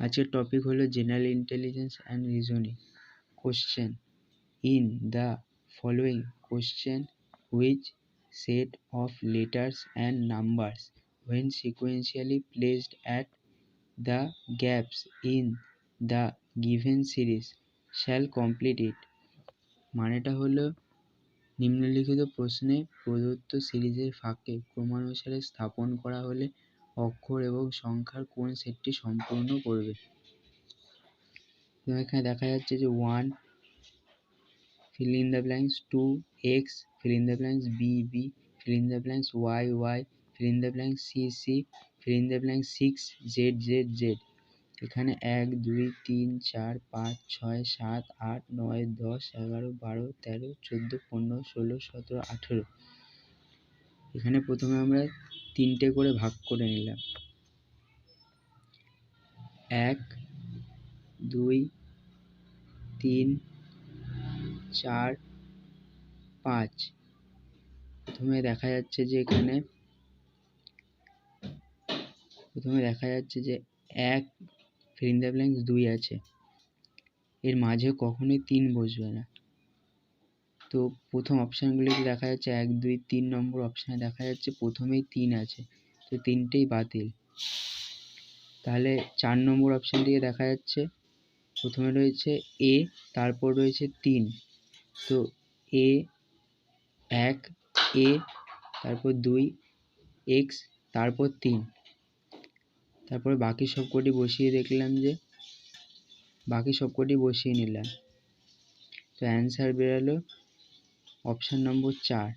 আজকের টপিক হলো general intelligence and reasoning. Question: in the following question which set of letters and numbers when sequentially placed at the gaps in the given series shall complete it? মানেটা হলো নিম্নলিখিত প্রশ্নে প্রদত্ত সিরিজের ফাঁকে ক্রমানুসারে স্থাপন করা হলে অক্ষর এবং সংখ্যার কোন সেটটি সম্পূর্ণ করবে। এখানে দেখা যাচ্ছে যে 1 fill in the blanks, 2 x fill in the blanks, b b fill in the blanks, y y fill in the blanks, c c fill in the blanks, 6 z z z। এখানে 1 2 3 4 5 6 7 8 9 10 11 12 13 14 15 16 17 18। এখানে প্রথমে আমরা তিনটে করে ভাগ করে নিলাম, 1 2 3 4 5। প্রথমে দেখা যাচ্ছে যে 1 fill in the blanks 2 আছে, এর মাঝে কখনোই 3 বসবে না। তো প্রথম অপশানগুলিতে দেখা যাচ্ছে 1 2 3 নম্বর অপশানে দেখা যাচ্ছে প্রথমেই 3 আছে, তো তিনটেই বাতিল। তাহলে 4 নম্বর অপশানটিকে দেখা যাচ্ছে প্রথমে রয়েছে এ, তারপর রয়েছে 3, তো এ 1 এ, তারপর 2 এক্স, তারপর 3। তারপরে বাকি সবকটি বসিয়ে নিলাম, তো অ্যান্সার বেরোলো অপশান নম্বর 4।